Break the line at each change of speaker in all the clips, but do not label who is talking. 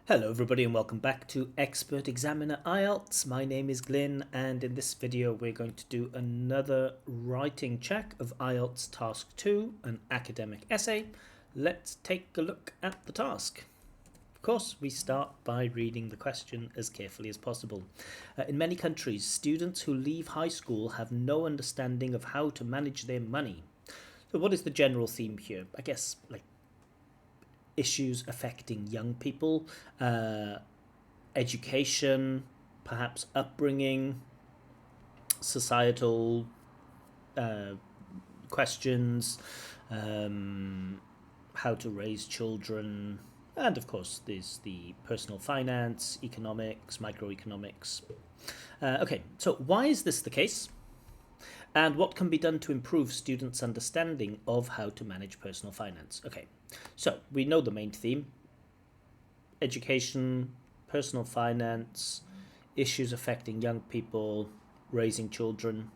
Hello everybody and welcome back to Expert Examiner IELTS. My name is Glyn and in this video we're going to do another writing check of IELTS Task 2, an academic essay. Let's take a look at the task. Of course, we start by reading the question as carefully as possible. In many countries, students who leave high school have no understanding of how to manage their money. So what is the general theme here? I guess issues affecting young people, education, perhaps upbringing, societal questions, how to raise children, and of course there's the personal finance, economics, microeconomics. Okay, so why is this the case? And what can be done to improve students' understanding of how to manage personal finance? Okay, so we know the main theme: education, personal finance, issues affecting young people, raising children.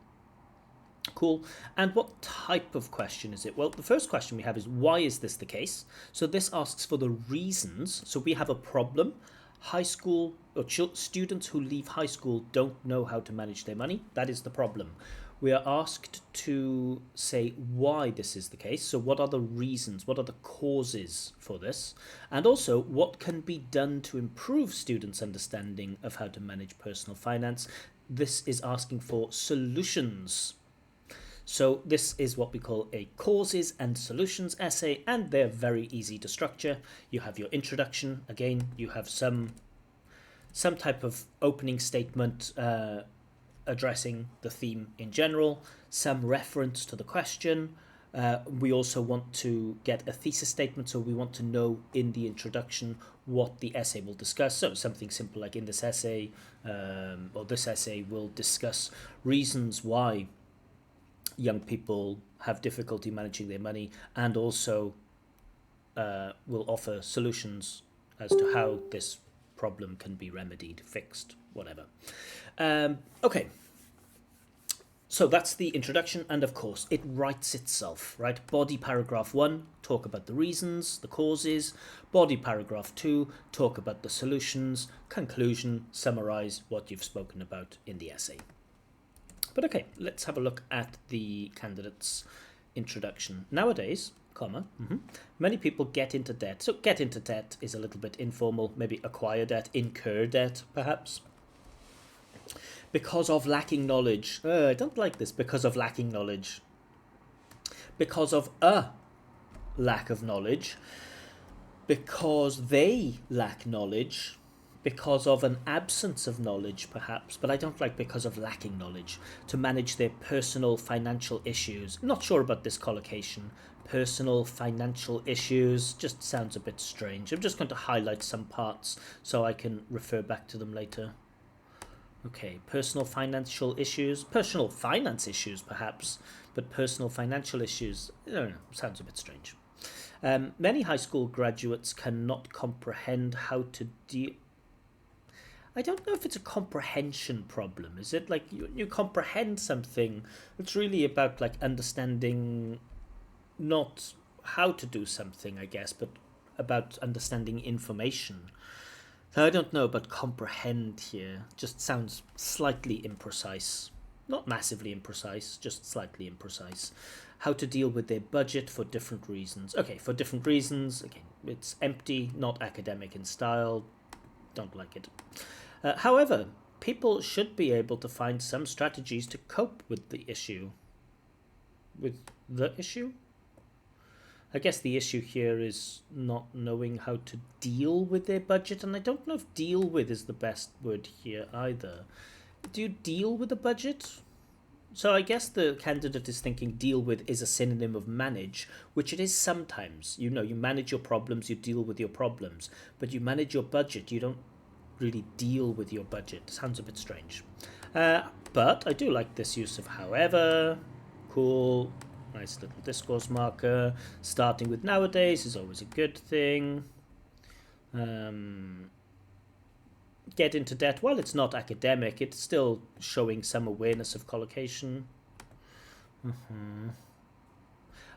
Cool. And what type of question is it? Well, the first question we have is, why is this the case? So this asks for the reasons. So we have a problem. High school or students who leave high school don't know how to manage their money. That is the problem. We are asked to say why this is the case. So what are the reasons? What are the causes for this? And also, what can be done to improve students' understanding of how to manage personal finance? This is asking for solutions. So this is what we call a causes and solutions essay, and they're very easy to structure. You have your introduction. Again, you have some type of opening statement addressing the theme in general, some reference to the question. We also want to get a thesis statement, so we want to know in the introduction what the essay will discuss. So something simple like in this essay, or this essay will discuss reasons why young people have difficulty managing their money, and also will offer solutions as to how this problem can be remedied, fixed, whatever. Okay, so that's the introduction, and of course it writes itself, right? Body paragraph 1, talk about the reasons, the causes. Body paragraph 2, talk about the solutions. Conclusion, summarize what you've spoken about in the essay. But okay, let's have a look at the candidate's introduction. Nowadays, many people get into debt. So get into debt is a little bit informal, maybe acquire debt, incur debt, perhaps. Because of lacking knowledge. I don't like this, because of lacking knowledge. Because of a lack of knowledge. Because they lack knowledge. Because of an absence of knowledge, perhaps, but I don't like because of lacking knowledge. To manage their personal financial issues. I'm not sure about this collocation. Personal financial issues just sounds a bit strange. I'm just going to highlight some parts so I can refer back to them later. Okay, personal financial issues. Personal finance issues, perhaps, but personal financial issues, I don't know, sounds a bit strange. Many high school graduates cannot comprehend how to deal. I don't know if it's a comprehension problem. Is it like you comprehend something? It's really about like understanding not how to do something, I guess, but about understanding information. So I don't know about comprehend here. Just sounds slightly imprecise. Not massively imprecise, just slightly imprecise. How to deal with their budget for different reasons. Okay, for different reasons. Okay, it's empty, not academic in style. Don't like it. However, people should be able to find some strategies to cope with the issue. With the issue? I guess the issue here is not knowing how to deal with their budget, and I don't know if deal with is the best word here either. Do you deal with a budget? So I guess the candidate is thinking deal with is a synonym of manage, which it is sometimes. You know, you manage your problems, you deal with your problems, but you manage your budget, you don't really deal with your budget. Sounds a bit strange. But I do like this use of however. Cool. Nice little discourse marker. Starting with nowadays is always a good thing. Get into debt. While it's not academic, it's still showing some awareness of collocation.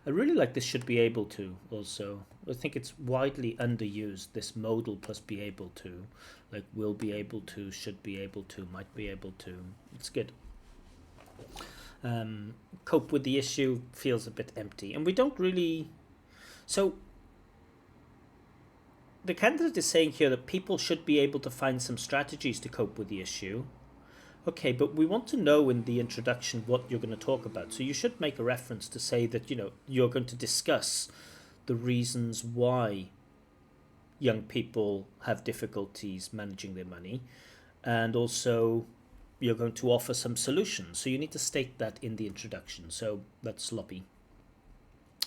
I really like this should be able to also. I think it's widely underused, this modal plus be able to. Like will be able to, should be able to, might be able to. It's good. Cope with the issue feels a bit empty. And we don't really... So the candidate is saying here that people should be able to find some strategies to cope with the issue. Okay, but we want to know in the introduction what you're going to talk about. So you should make a reference to say that, you're going to discuss the reasons why young people have difficulties managing their money, and also you're going to offer some solutions. So you need to state that in the introduction. So that's sloppy.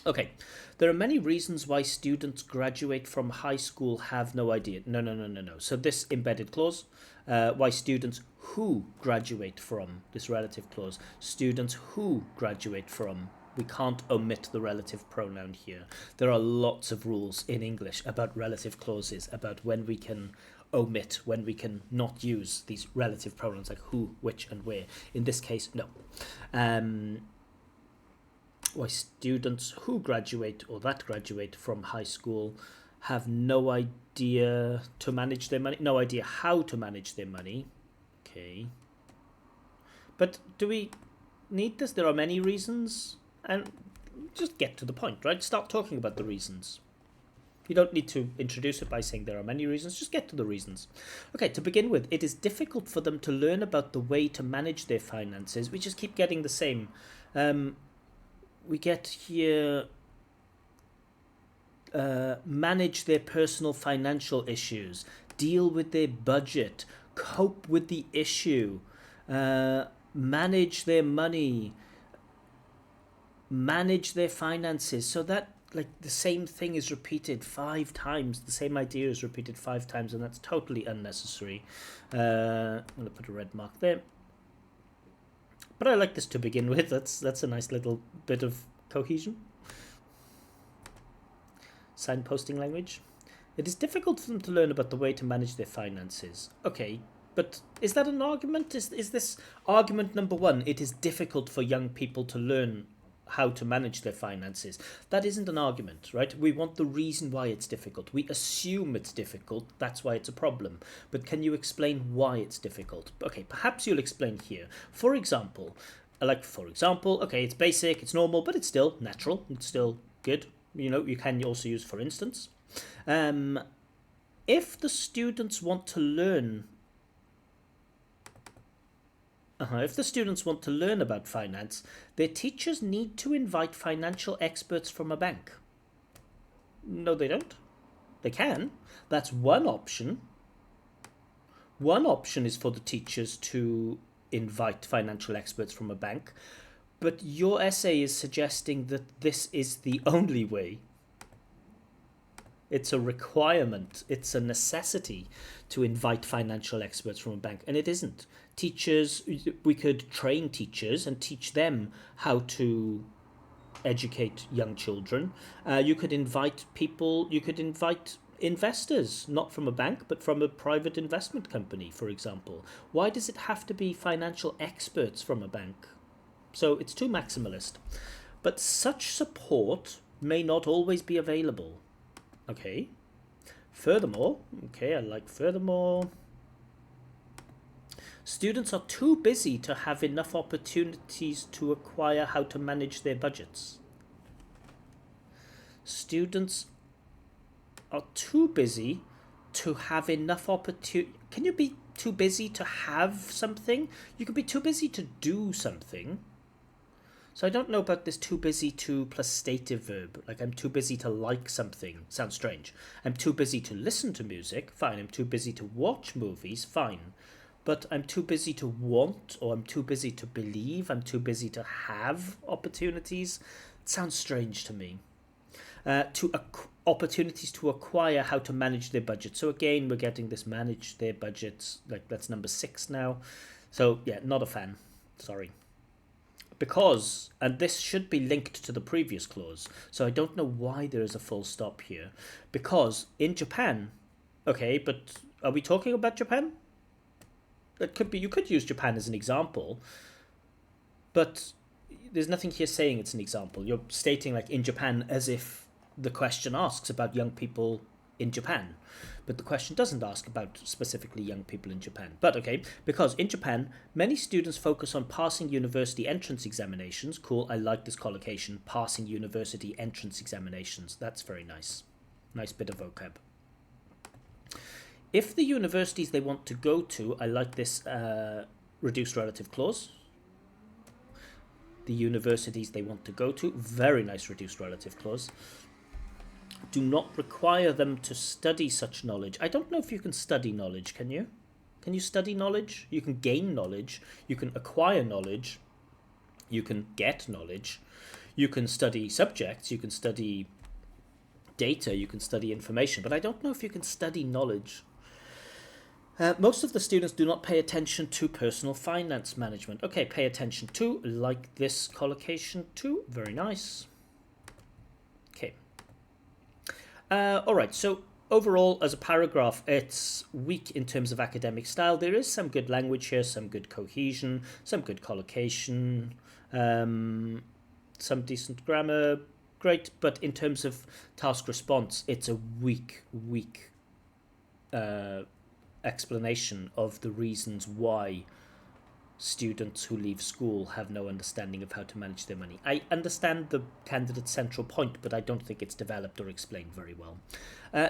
Okay, there are many reasons why students graduate from high school have no idea. No. So this embedded clause, why students who graduate from, this relative clause, students who graduate from, we can't omit the relative pronoun here. There are lots of rules in English about relative clauses, about when we can omit, when we can not use these relative pronouns like who, which, and where. In this case, no. Why students who graduate or that graduate from high school have no idea to manage their money, no idea how to manage their money. Okay. But do we need this? There are many reasons, and just get to the point, right? Start talking about the reasons. You don't need to introduce it by saying there are many reasons, just get to the reasons. Okay, to begin with, it is difficult for them to learn about the way to manage their finances. We just keep getting the same. We get here manage their personal financial issues, deal with their budget, cope with the issue, manage their money, manage their finances. So that, like, the same thing is repeated 5 times. The same idea is repeated 5 times, and that's totally unnecessary. I'm going to put a red mark there. But I like this to begin with. That's a nice little bit of cohesion. Signposting language. It is difficult for them to learn about the way to manage their finances. Okay, but is that an argument? Is this argument number 1? It is difficult for young people to learn how to manage their finances. That isn't an argument, right? We want the reason why it's difficult. We assume it's difficult. That's why it's a problem. But can you explain why it's difficult? Okay, perhaps you'll explain here. For example, okay, it's basic, it's normal, but it's still natural. It's still good. You can also use for instance. If the students want to learn about finance, their teachers need to invite financial experts from a bank. No, they don't. They can. That's one option. One option is for the teachers to invite financial experts from a bank. But your essay is suggesting that this is the only way. It's a requirement. It's a necessity to invite financial experts from a bank. And it isn't. Teachers, we could train teachers and teach them how to educate young children. You could invite investors, not from a bank, but from a private investment company, for example. Why does it have to be financial experts from a bank? So it's too maximalist. But such support may not always be available. Okay. Furthermore, students are too busy to have enough opportunities to acquire how to manage their budgets. Students are too busy to have enough opportunity. Can you be too busy to have something? You could be too busy to do something. So I don't know about this too busy to plus stative verb. Like, I'm too busy to like something. Sounds strange. I'm too busy to listen to music. Fine. I'm too busy to watch movies. Fine. But I'm too busy to want, or I'm too busy to believe. I'm too busy to have opportunities. It sounds strange to me. Opportunities to acquire how to manage their budget. So again, we're getting this manage their budgets. Like, that's number 6 now. So yeah, not a fan. Sorry. Because, and this should be linked to the previous clause, so I don't know why there is a full stop here. Because in Japan, okay, but are we talking about Japan? That could be, you could use Japan as an example, but there's nothing here saying it's an example. You're stating like in Japan as if the question asks about young people in Japan. But the question doesn't ask about specifically young people in Japan. But okay, because in Japan, many students focus on passing university entrance examinations. Cool, I like this collocation, passing university entrance examinations. That's very nice. Nice bit of vocab. If the universities they want to go to, I like this reduced relative clause. The universities they want to go to, very nice reduced relative clause. Do not require them to study such knowledge. I don't know if you can study knowledge, can you? Can you study knowledge? You can gain knowledge, you can acquire knowledge, you can get knowledge, you can study subjects, you can study data, you can study information, but I don't know if you can study knowledge. Most of the students do not pay attention to personal finance management. Okay, pay attention to, like this collocation too, very nice. Okay. All right, so overall, as a paragraph, it's weak in terms of academic style. There is some good language here, some good cohesion, some good collocation, some decent grammar, great. But in terms of task response, it's a weak explanation of the reasons why students who leave school have no understanding of how to manage their money. I understand the candidate's central point, but I don't think it's developed or explained very well.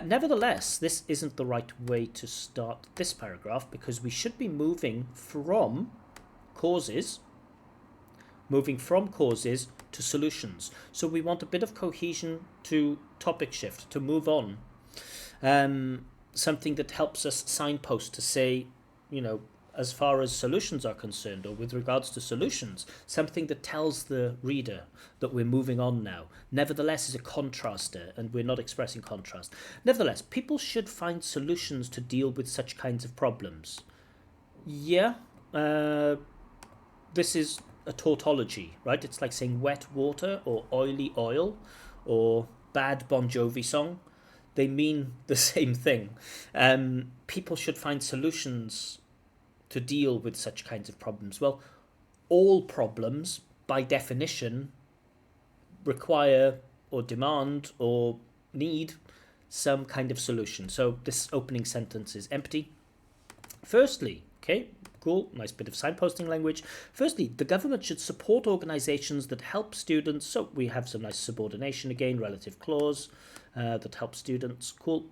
Nevertheless, this isn't the right way to start this paragraph, because we should be moving from causes to solutions. So we want a bit of cohesion to topic shift, to move on. Something that helps us signpost to say, you know, as far as solutions are concerned, or with regards to solutions, something that tells the reader that we're moving on now. Nevertheless is a contraster, and we're not expressing contrast. Nevertheless, people should find solutions to deal with such kinds of problems. Yeah, this is a tautology, right? It's like saying wet water or oily oil or bad Bon Jovi song. They mean the same thing. People should find solutions to deal with such kinds of problems. Well, all problems, by definition, require or demand or need some kind of solution. So this opening sentence is empty. Firstly, okay, cool, nice bit of signposting language. Firstly, the government should support organizations that help students. So we have some nice subordination again, relative clause. That helps students. Cool.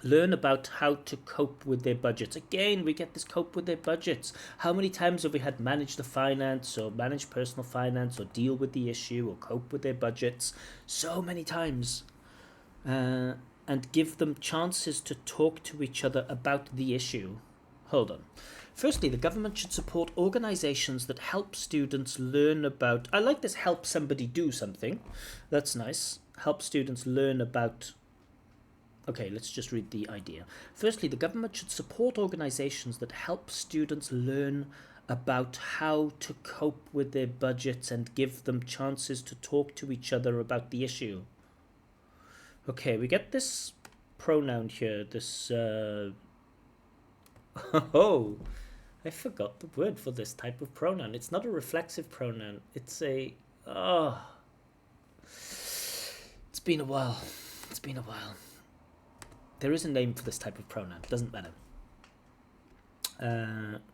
Learn about how to cope with their budgets. Again, we get this cope with their budgets. How many times have we had manage the finance or manage personal finance or deal with the issue or cope with their budgets? So many times. And give them chances to talk to each other about the issue. Hold on. Firstly, the government should support organizations that help students learn about... I like this, help somebody do something. That's nice. Help students learn about... Okay, let's just read the idea. Firstly, the government should support organizations that help students learn about how to cope with their budgets and give them chances to talk to each other about the issue. Okay, we get this pronoun here, this... Oh, I forgot the word for this type of pronoun. It's not a reflexive pronoun. It's a... Oh. It's been a while. It's been a while. There is a name for this type of pronoun. Doesn't matter.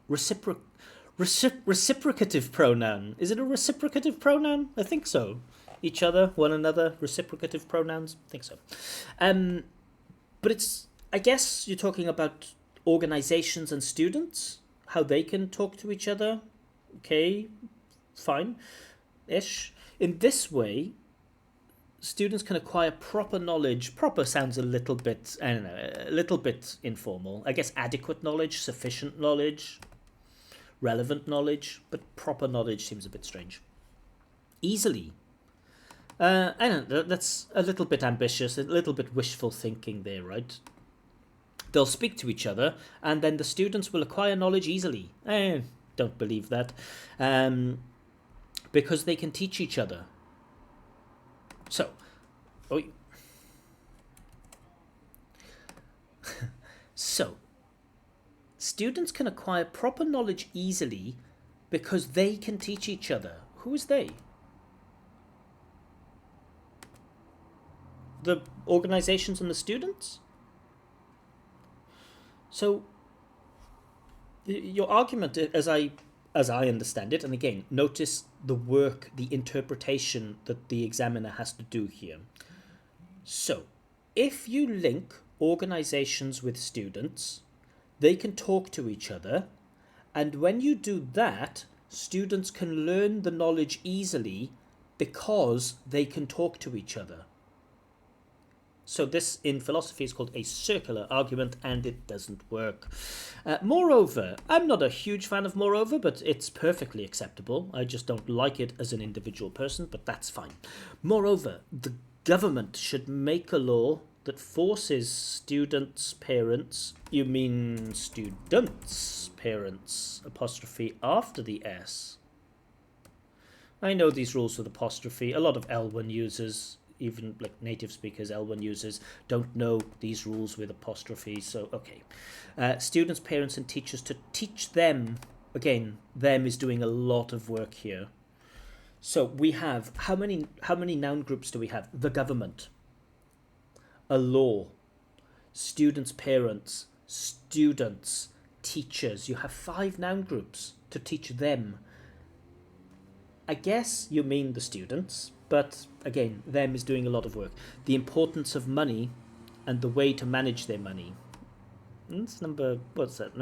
Reciprocative pronoun. Is it a reciprocative pronoun? I think so. Each other, one another, reciprocative pronouns. I think so. But it's... I guess you're talking about organizations and students, how they can talk to each other. Okay, fine-ish. In this way, students can acquire proper knowledge. Proper sounds a little bit, I don't know, a little bit informal. I guess adequate knowledge, sufficient knowledge, relevant knowledge, but proper knowledge seems a bit strange. Easily. I don't know, that's a little bit ambitious, a little bit wishful thinking there, right? They'll speak to each other, and then the students will acquire knowledge easily. I don't believe that. Because they can teach each other. So, so, students can acquire proper knowledge easily because they can teach each other. Who is they? The organizations and the students? So your argument, as I understand it, and again, notice the work, the interpretation that the examiner has to do here. So, if you link organizations with students, they can talk to each other, and when you do that, students can learn the knowledge easily because they can talk to each other. So this in philosophy is called a circular argument, and it doesn't work. Moreover, I'm not a huge fan of moreover, but it's perfectly acceptable. I just don't like it as an individual person, but that's fine. Moreover, the government should make a law that forces students' parents, you mean students' parents, apostrophe after the S. I know these rules with apostrophe. A lot of L1 users, even like native speakers, L1 users, don't know these rules with apostrophe, so okay. Students, parents, and teachers to teach them. Again, them is doing a lot of work here. So we have, how many noun groups do we have? The government, a law, students, parents, students, teachers. You have 5 noun groups to teach them. I guess you mean the students, but again, them is doing a lot of work. The importance of money and the way to manage their money. It's number 7,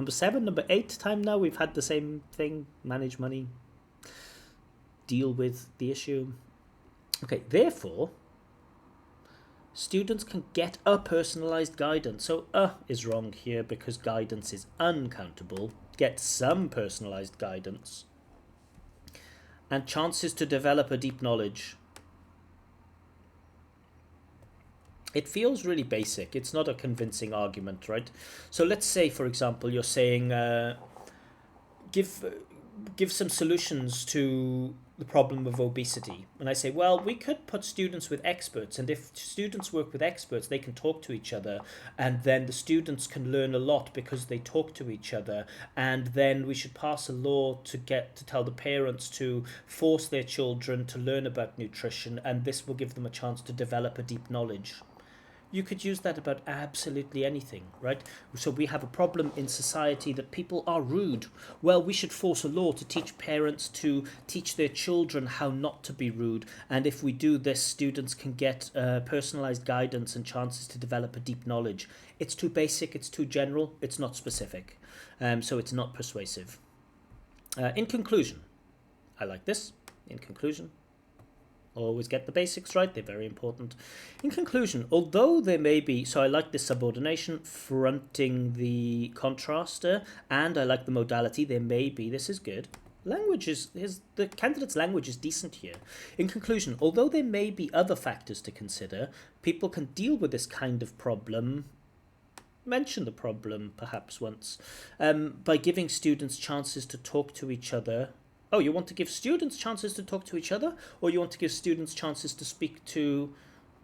number 8 time now we've had the same thing, manage money, deal with the issue. Okay, therefore, students can get a personalized guidance. So is wrong here because guidance is uncountable. Get some personalized guidance. And chances to develop a deep knowledge. It feels really basic. It's not a convincing argument, right? So let's say, for example, you're saying give some solutions to the problem of obesity. And I say, well, we could put students with experts, and if students work with experts, they can talk to each other, and then the students can learn a lot because they talk to each other, and then we should pass a law to tell the parents to force their children to learn about nutrition, and this will give them a chance to develop a deep knowledge. You could use that about absolutely anything, right? So we have a problem in society that people are rude. Well, we should force a law to teach parents to teach their children how not to be rude. And if we do this, students can get personalized guidance and chances to develop a deep knowledge. It's too basic, it's too general, it's not specific. So it's not persuasive. In conclusion, I like this. In conclusion, always get the basics right, they're very important. In conclusion, although there may be, so I like this subordination, fronting the contraster, and I like the modality, there may be, this is good. The candidate's language is decent here. In conclusion, although there may be other factors to consider, people can deal with this kind of problem, mention the problem perhaps once, by giving students chances to talk to each other. Oh, you want to give students chances to talk to each other, or you want to give students chances to speak to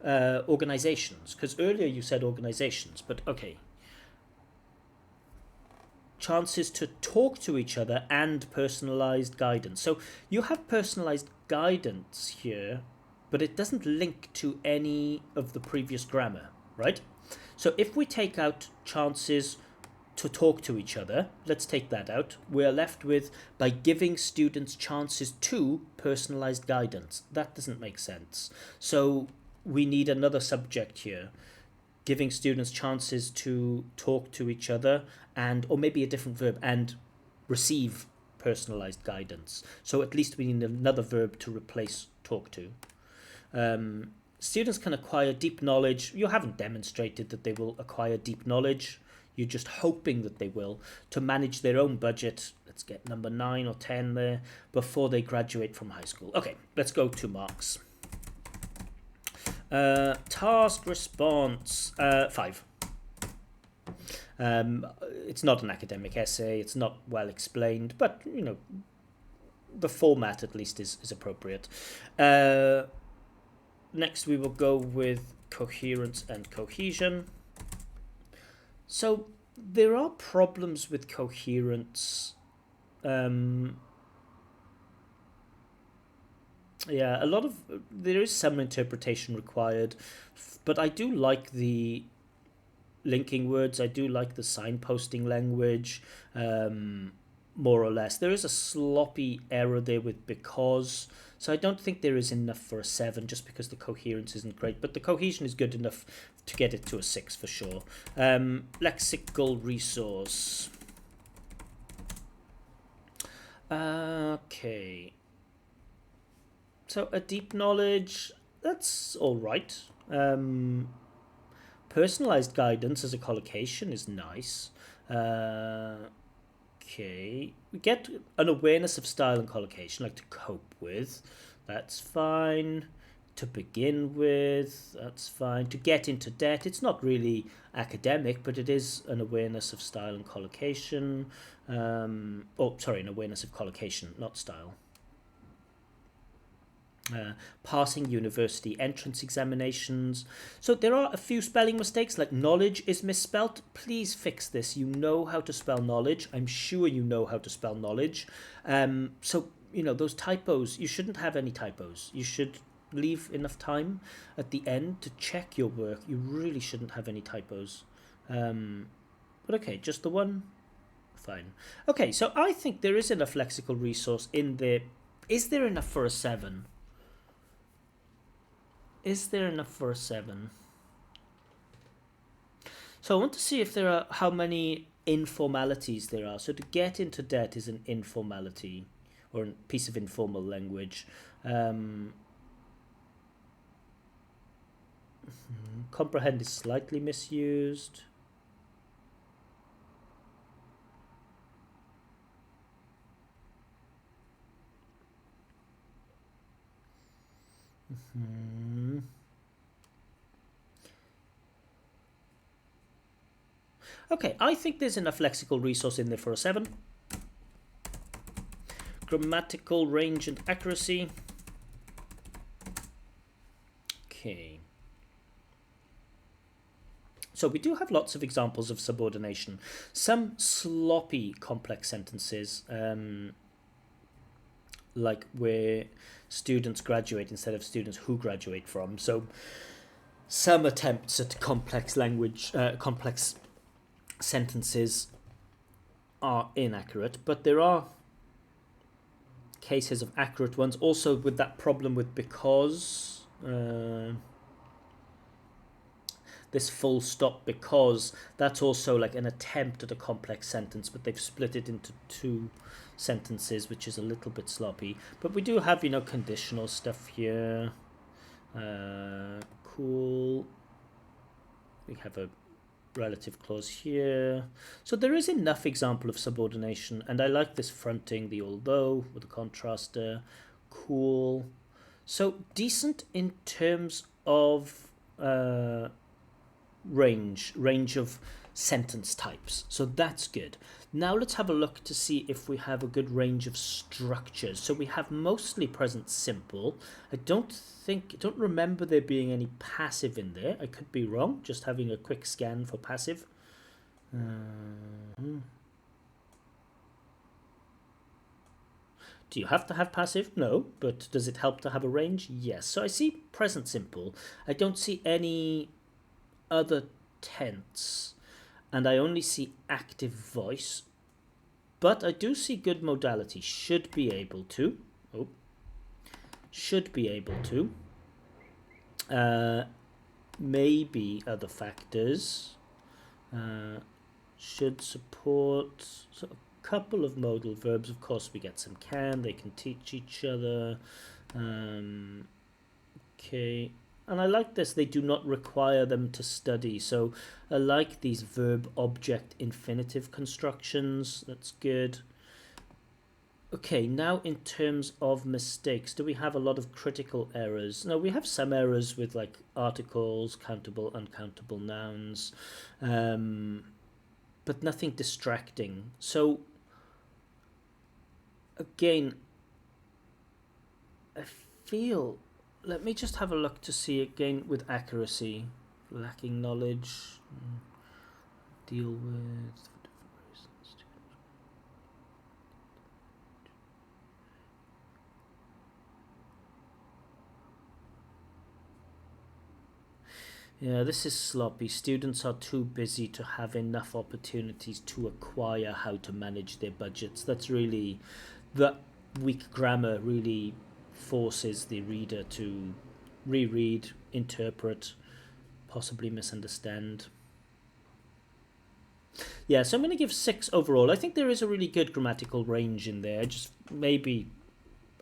organizations? Because earlier you said organizations, but okay. Chances to talk to each other and personalized guidance. So you have personalized guidance here, but it doesn't link to any of the previous grammar, right? So if we take out chances to talk to each other, let's take that out. We're left with by giving students chances to personalized guidance. That doesn't make sense. So we need another subject here. Giving students chances to talk to each other, and or maybe a different verb, and receive personalized guidance. So at least we need another verb to replace talk to. Students can acquire deep knowledge. You haven't demonstrated that they will acquire deep knowledge. You're just hoping that they will, to manage their own budget. Let's get number 9 or 10 there, before they graduate from high school. Okay, let's go to marks. Task response, 5. It's not an academic essay. It's not well explained, but you know, the format at least is appropriate. Next we will go with coherence and cohesion. So there are problems with coherence Yeah, a lot of there is some interpretation required, but I do like the linking words. I do like the signposting language, um, more or less. There is a sloppy error there with because, so I don't think there is enough for a 7 just because the coherence isn't great, but the cohesion is good enough to get it to a 6 for sure. Lexical resource. Okay. So a deep knowledge, that's all right. Personalized guidance as a collocation is nice. Okay, we get an awareness of style and collocation, like to cope with. That's fine. To begin with, that's fine. To get into debt, it's not really academic, but it is an awareness of style and collocation. An awareness of collocation, not style. Passing university entrance examinations. So there are a few spelling mistakes, like knowledge is misspelt. Please fix this. You know how to spell knowledge. I'm sure you know how to spell knowledge. So, those typos, you shouldn't have any typos. You should leave enough time at the end to check your work. You really shouldn't have any typos. But okay, just the one? Fine. Okay, so I think there is enough lexical resource in there. Is there enough for a 7? Is there enough for a 7? So I want to see if there are how many informalities there are. So to get into debt is an informality or a piece of informal language. Comprehend is slightly misused. Okay, I think there's enough lexical resource in there for a 7. Grammatical range and accuracy. Okay. So we do have lots of examples of subordination. Some sloppy complex sentences, like where students graduate instead of students who graduate from. So some attempts at complex language, complex sentences are inaccurate, but there are cases of accurate ones. Also with that problem with because, this full stop because, that's also like an attempt at a complex sentence, but they've split it into 2 sentences, which is a little bit sloppy. But we do have, conditional stuff here. Cool. We have a relative clause here. So there is enough example of subordination, and I like this fronting, the although with the contraster. Cool. So decent in terms of range of sentence types. So that's good. Now let's have a look to see if we have a good range of structures. So we have mostly present simple. I don't remember there being any passive in there. I could be wrong, just having a quick scan for passive. Do you have to have passive? No, but does it help to have a range? Yes. So I see present simple. I don't see any other tense, and I only see active voice, but I do see good modality. Should be able to. Maybe other factors. Should support. So a couple of modal verbs. Of course, we get some can. They can teach each other. Okay. And I like this, they do not require them to study. So I like these verb object infinitive constructions. That's good. Okay, now in terms of mistakes, do we have a lot of critical errors? No, we have some errors with like articles, countable, uncountable nouns, but nothing distracting. So again, I feel, let me just have a look to see again with accuracy. Lacking knowledge, deal with. Yeah, this is sloppy. Students are too busy to have enough opportunities to acquire how to manage their budgets. That's really, that weak grammar really forces the reader to reread, interpret, possibly misunderstand. Yeah, so I'm going to give 6 overall. I think there is a really good grammatical range in there. Just maybe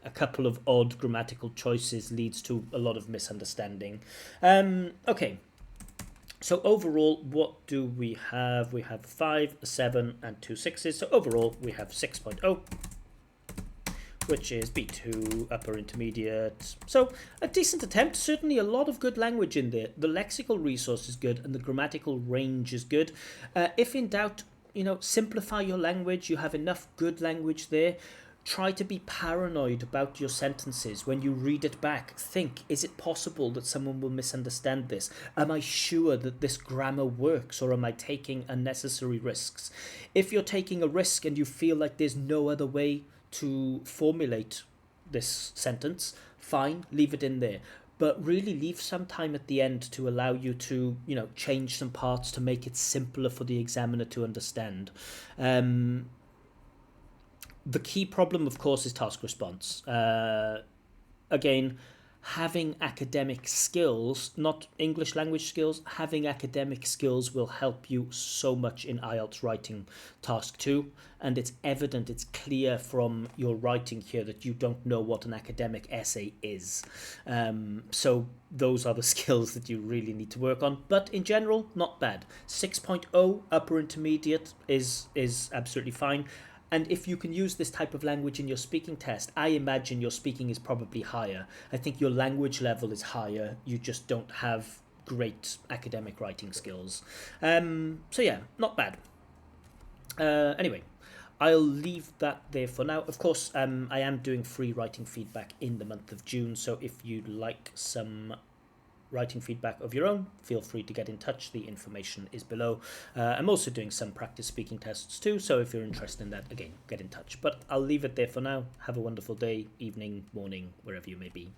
a couple of odd grammatical choices leads to a lot of misunderstanding. Okay, so overall, what do we have? We have 5, a 7, and 2 6s. So overall, we have 6.0, which is B2, upper intermediate. So a decent attempt. Certainly a lot of good language in there. The lexical resource is good, and the grammatical range is good. If in doubt, simplify your language. You have enough good language there. Try to be paranoid about your sentences. When you read it back, think, is it possible that someone will misunderstand this? Am I sure that this grammar works, or am I taking unnecessary risks? If you're taking a risk and you feel like there's no other way to formulate this sentence, fine, leave it in there. But really leave some time at the end to allow you to, change some parts to make it simpler for the examiner to understand. The key problem, of course, is task response. Again, having academic skills, not English language skills, having academic skills will help you so much in IELTS writing task 2. And it's evident, it's clear from your writing here that you don't know what an academic essay is. So those are the skills that you really need to work on. But in general, not bad. 6.0 upper intermediate is absolutely fine. And if you can use this type of language in your speaking test, I imagine your speaking is probably higher. I think your language level is higher. You just don't have great academic writing skills. So yeah, not bad. Anyway, I'll leave that there for now. Of course, I am doing free writing feedback in the month of June. So if you'd like some writing feedback of your own, feel free to get in touch. The information is below. I'm also doing some practice speaking tests too, so if you're interested in that, again, get in touch. But I'll leave it there for now. Have a wonderful day, evening, morning, wherever you may be.